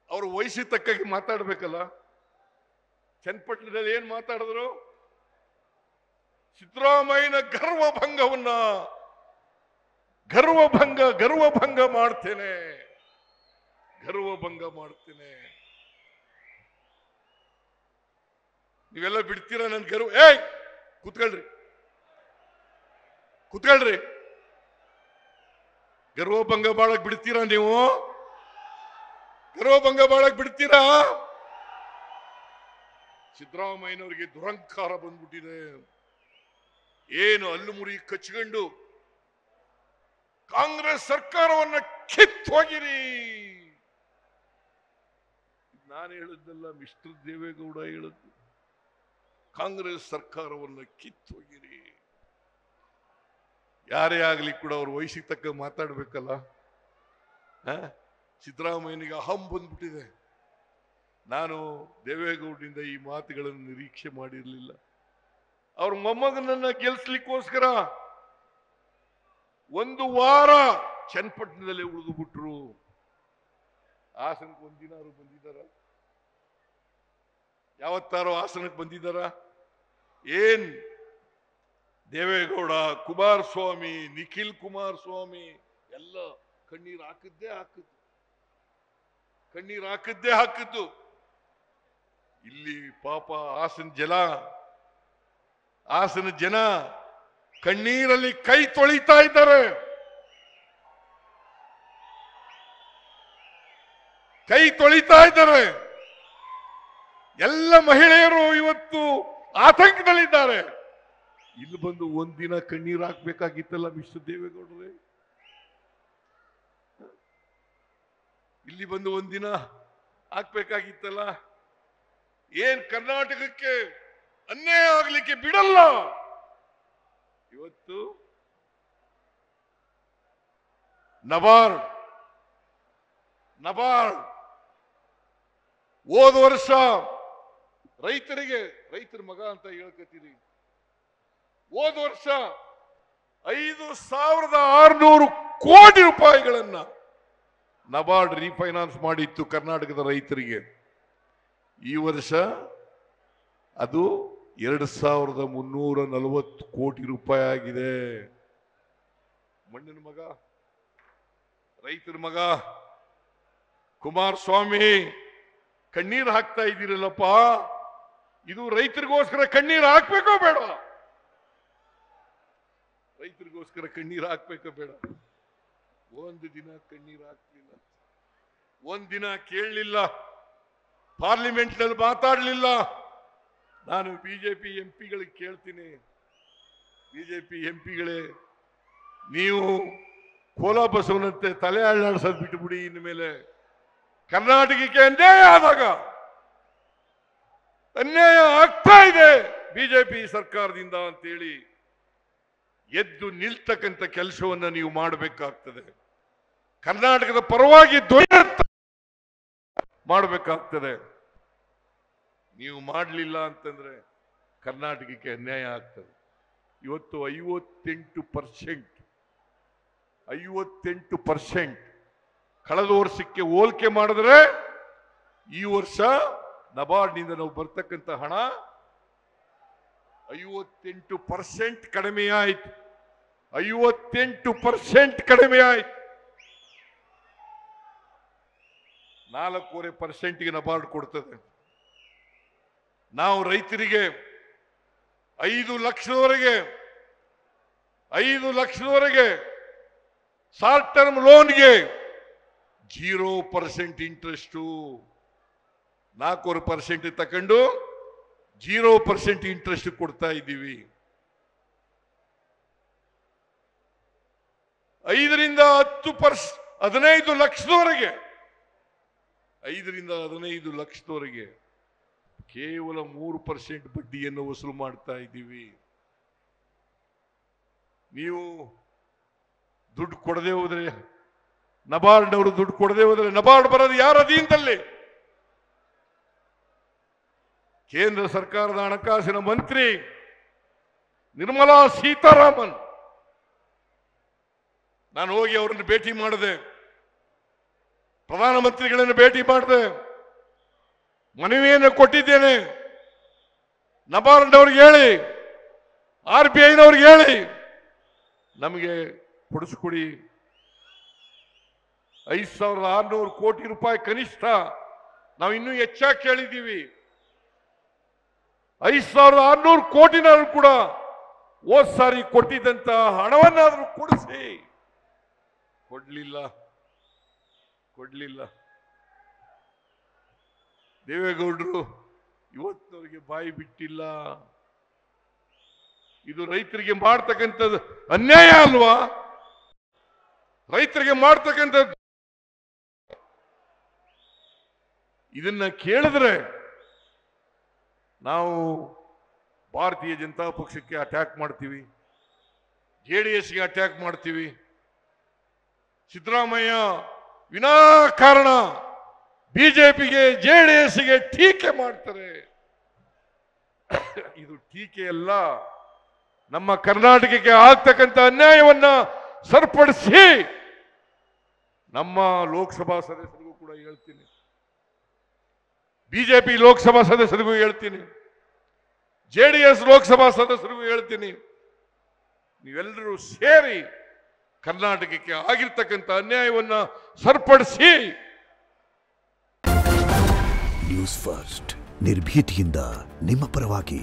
ಅವರು ವಯಸ್ಸಿಗೆ ತಕ್ಕಾಗಿ ಮಾತಾಡ್ಬೇಕಲ್ಲ. ಚನ್ನಪಟ್ಟಣದಲ್ಲಿ ಏನ್ ಮಾತಾಡಿದ್ರು? ಸಿದ್ದರಾಮಯ್ಯನ ಗರ್ವಭಂಗ ಮಾಡ್ತೇನೆ, ಗರ್ವಭಂಗ ಮಾಡ್ತೇನೆ. ನೀವೆಲ್ಲ ಬಿಡ್ತೀರಾ ನನ್ ಗರ್ವ? ಕೂತ್ಕೊಳ್ರಿ, ಗರ್ವಭಂಗ ಮಾಡಕ್ ಬಿಡ್ತೀರಾ ನೀವು? ಗರ್ವಭಂಗ ಮಾಡಕ್ ಬಿಡ್ತೀರಾ? ಸಿದ್ದರಾಮಯ್ಯನವರಿಗೆ ದುರಂಕಾರ ಬಂದ್ಬಿಟ್ಟಿದೆ. ಏನು ಹಲ್ಲು ಮುರಿ ಕಚ್ಕೊಂಡು ಕಾಂಗ್ರೆಸ್ ಸರ್ಕಾರವನ್ನ ಕಿತ್ತೋಗಿರಿ. ನಾನು ಹೇಳಿದ್ದಲ್ಲ, ಮಿಸ್ಟರ್ ದೇವೇಗೌಡ ಹೇಳಿದ್ದು. ಕಾಂಗ್ರೆಸ್ ಸರ್ಕಾರವನ್ನ ಕಿತ್ತೋಗಿರಿ. ಯಾರೇ ಆಗ್ಲಿ ಕೂಡ ಅವ್ರ ವಯಸ್ಸಿಗೆ ತಕ್ಕ ಮಾತಾಡ್ಬೇಕಲ್ಲ. ಸಿದ್ದರಾಮಯ್ಯನಿಗೆ ಅಹಂ ಬಂದ್ಬಿಟ್ಟಿದೆ. ನಾನು ದೇವೇಗೌಡರಿಂದ ಈ ಮಾತುಗಳನ್ನು ನಿರೀಕ್ಷೆ ಮಾಡಿರಲಿಲ್ಲ. ಅವ್ರ ಮೊಮ್ಮಗನನ್ನ ಗೆಲ್ಸ್ಲಿಕ್ಕೋಸ್ಕರ ಒಂದು ವಾರ ಚನ್ನಪಟ್ಟಣದಲ್ಲೇ ಉಳಿದು ಬಿಟ್ರು. ಹಾಸನಕ್ಕೆ ಒಂದಿನಾರು ಬಂದಿದ್ದಾರ? ಯಾವತ್ತಾರೋ ಹಾಸನಕ್ಕೆ ಬಂದಿದ್ದಾರ? ಏನ್ ದೇವೇಗೌಡ, ಕುಮಾರಸ್ವಾಮಿ, ನಿಖಿಲ್ ಕುಮಾರಸ್ವಾಮಿ ಎಲ್ಲ ಕಣ್ಣೀರು ಹಾಕಿದ್ದೇ. ಇಲ್ಲಿ ಪಾಪ ಹಾಸನ ಜನ ಕಣ್ಣೀರಲ್ಲಿ ಕೈ ತೊಳಿತಾ ಇದ್ದಾರೆ. ಎಲ್ಲ ಮಹಿಳೆಯರು ಇವತ್ತು ಆತಂಕದಲ್ಲಿದ್ದಾರೆ. ಇಲ್ಲಿ ಬಂದು ಒಂದಿನ ಕಣ್ಣೀರು ಹಾಕ್ಬೇಕಾಗಿತ್ತಲ್ಲ ಮಿಸ್ಟರ್ ದೇವೇಗೌಡರೇ. ಇಲ್ಲಿ ಬಂದು ಒಂದಿನ ಹಾಕ್ಬೇಕಾಗಿತ್ತಲ್ಲ. ಏನ್ ಕರ್ನಾಟಕಕ್ಕೆ ಅನ್ಯಾಯ ಆಗ್ಲಿಕ್ಕೆ ಬಿಡಲ್ಲ. ಇವತ್ತು ನಬಾರ್ಡ್ ಹೋದ ವರ್ಷ ರೈತರ ಮಗ ಅಂತ ಹೇಳ್ಕತ್ತೀರಿ. ಹೋದ ವರ್ಷ 5,600 ಕೋಟಿ ರೂಪಾಯಿಗಳನ್ನ ನಬಾರ್ಡ್ ರೀಫೈನಾನ್ಸ್ ಮಾಡಿತ್ತು ಕರ್ನಾಟಕದ ರೈತರಿಗೆ. ಈ ವರ್ಷ ಅದು 2,340 ಕೋಟಿ ರೂಪಾಯಿ ಆಗಿದೆ. ಮಣ್ಣಿನ ಮಗ, ರೈತರ ಮಗ ಕುಮಾರಸ್ವಾಮಿ ಕಣ್ಣೀರು ಹಾಕ್ತಾ ಇದ್ದೀರಲ್ಲಪ್ಪ. ಇದು ರೈತರಿಗೋಸ್ಕರ ಕಣ್ಣೀರು ಹಾಕ್ಬೇಕೋ ಬೇಡ? ರೈತರಿಗೋಸ್ಕರ ಕಣ್ಣೀರು ಹಾಕ್ಬೇಕೋ ಬೇಡ? ಒಂದು ದಿನ ಕಣ್ಣೀರು ಹಾಕ್ಲಿಲ್ಲ, ಒಂದಿನ ಕೇಳಲಿಲ್ಲ, ಪಾರ್ಲಿಮೆಂಟ್ ನಲ್ಲಿ ಮಾತಾಡಲಿಲ್ಲ. ನಾನು ಬಿಜೆಪಿ ಎಂಪಿಗಳಿಗೆ ಕೇಳ್ತೀನಿ, ಬಿಜೆಪಿ ಎಂಪಿಗಳೇ, ನೀವು ಕೋಲ ಬಸವನಂತೆ ತಲೆ ಅಳ್ಳಾಡ್ಸೋದು ಬಿಟ್ಟುಬಿಡಿ. ಇನ್ನು ಮೇಲೆ ಕರ್ನಾಟಕಕ್ಕೆ ಅನ್ಯಾಯ ಆದಾಗ, ಅನ್ಯಾಯ ಆಗ್ತಾ ಇದೆ ಬಿಜೆಪಿ ಸರ್ಕಾರದಿಂದ ಅಂತೇಳಿ ಎದ್ದು ನಿಲ್ತಕ್ಕಂಥ ಕೆಲಸವನ್ನ ನೀವು ಮಾಡಬೇಕಾಗ್ತದೆ. ಕರ್ನಾಟಕದ ಪರವಾಗಿ ಮಾಡಬೇಕಾಗ್ತದೆ. ನೀವು ಮಾಡಲಿಲ್ಲ ಅಂತಂದ್ರೆ ಕರ್ನಾಟಕಕ್ಕೆ ಅನ್ಯಾಯ ಆಗ್ತದೆ. ಇವತ್ತು 58% ಕಳೆದ ವರ್ಷಕ್ಕೆ ಹೋಲಿಕೆ ಮಾಡಿದ್ರೆ ಈ ವರ್ಷ ನಬಾರ್ಡ್ನಿಂದ ನಾವು ಬರ್ತಕ್ಕಂಥ ಹಣ 58% ಕಡಿಮೆ ಆಯಿತು. 58% ಕಡಿಮೆ ಆಯಿತು. 4.5% ನಬಾರ್ಡ್ ಕೊಡ್ತದೆ. ನಾವು ರೈತರಿಗೆ 5 ಲಕ್ಷದವರೆಗೆ ಶಾರ್ಟ್ ಟರ್ಮ್ ಲೋನ್ಗೆ 0% ಇಂಟ್ರೆಸ್ಟು, 4% ತಕೊಂಡು 0% ಇಂಟ್ರೆಸ್ಟ್ ಕೊಡ್ತಾ ಇದ್ದೀವಿ. 5 ರಿಂದ 15 ಲಕ್ಷದವರೆಗೆ, 5 ರಿಂದ 15 ಲಕ್ಷದವರೆಗೆ ಕೇವಲ 3% ಬಡ್ಡಿಯನ್ನು ವಸೂಲು ಮಾಡ್ತಾ ಇದ್ದೀವಿ. ನೀವು ದುಡ್ಡು ಕೊಡದೆ ಹೋದ್ರೆ, ನಬಾರ್ಡ್ ಅವರು ದುಡ್ಡು ಕೊಡದೆ ಹೋದ್ರೆ, ನಬಾರ್ಡ್ ಬರೋದು ಯಾರ ಅಧೀನದಲ್ಲಿ? ಕೇಂದ್ರ ಸರ್ಕಾರದ ಹಣಕಾಸಿನ ಮಂತ್ರಿ ನಿರ್ಮಲಾ ಸೀತಾರಾಮನ್. ನಾನು ಹೋಗಿ ಅವರನ್ನು ಭೇಟಿ ಮಾಡಿದೆ. ಪ್ರಧಾನಮಂತ್ರಿಗಳನ್ನು ಭೇಟಿ ಮಾಡಿದೆ, ಮನವಿಯನ್ನು ಕೊಟ್ಟಿದ್ದೇನೆ. ನಬಾರ್ಡ್ನವ್ರಿಗೆ ಹೇಳಿ, RBIನವ್ರಿಗೆ ಹೇಳಿ, ನಮಗೆ ಕೊಡಿಸ್ಕೊಡಿ. 5,600 ಕೋಟಿ ರೂಪಾಯಿ ಕನಿಷ್ಠ. ನಾವು ಇನ್ನೂ ಹೆಚ್ಚಾಗಿ ಕೇಳಿದ್ದೀವಿ. 5,600 ಕೋಟಿನಾದ್ರೂ ಕೂಡ ಹೋದ್ ಸಾರಿ ಕೊಟ್ಟಿದ್ದಂತ ಹಣವನ್ನಾದ್ರೂ ಕೊಡಿಸಿ. ಕೊಡ್ಲಿಲ್ಲ. ದೇವೇಗೌಡರು ಇವತ್ತಿನವರಿಗೆ ಬಾಯಿ ಬಿಟ್ಟಿಲ್ಲ. ಇದು ರೈತರಿಗೆ ಮಾಡ್ತಕ್ಕಂಥದ್ದು ಅನ್ಯಾಯ ಅಲ್ವಾ? ರೈತರಿಗೆ ಮಾಡ್ತಕ್ಕಂಥದ್ದು ಇದನ್ನ ಕೇಳಿದ್ರೆ ನಾವು ಭಾರತೀಯ ಜನತಾ ಪಕ್ಷಕ್ಕೆ ಅಟ್ಯಾಕ್ ಮಾಡ್ತೀವಿ, JDSಗೆ ಅಟ್ಯಾಕ್ ಮಾಡ್ತೀವಿ. ಸಿದ್ದರಾಮಯ್ಯ ವಿನಾಕಾರಣ ಬಿಜೆಪಿಗೆ JDSಗೆ ಟೀಕೆ ಮಾಡ್ತಾರೆ. ಇದು ಟೀಕೆ ಅಲ್ಲ. ನಮ್ಮ ಕರ್ನಾಟಕಕ್ಕೆ ಆಗ್ತಕ್ಕಂಥ ಅನ್ಯಾಯವನ್ನ ಸರಿಪಡಿಸಿ ನಮ್ಮ ಲೋಕಸಭಾ ಸದಸ್ಯರಿಗೂ ಕೂಡ ಹೇಳ್ತೀನಿ, ಬಿಜೆಪಿ ಲೋಕಸಭಾ ಸದಸ್ಯರಿಗೂ ಹೇಳ್ತೀನಿ, JDS ಲೋಕಸಭಾ ಸದಸ್ಯರಿಗೂ ಹೇಳ್ತೀನಿ, ನೀವೆಲ್ಲರೂ ಸೇರಿ ಕರ್ನಾಟಕಕ್ಕೆ ಆಗಿರ್ತಕ್ಕಂಥ ಅನ್ಯಾಯವನ್ನ ಸರಿಪಡಿಸಿ. ನ್ಯೂಸ್ ಫಸ್ಟ್ ನಿರ್ಭೀತಿಯಿಂದ ನಿಮ್ಮ ಪರವಾಗಿ.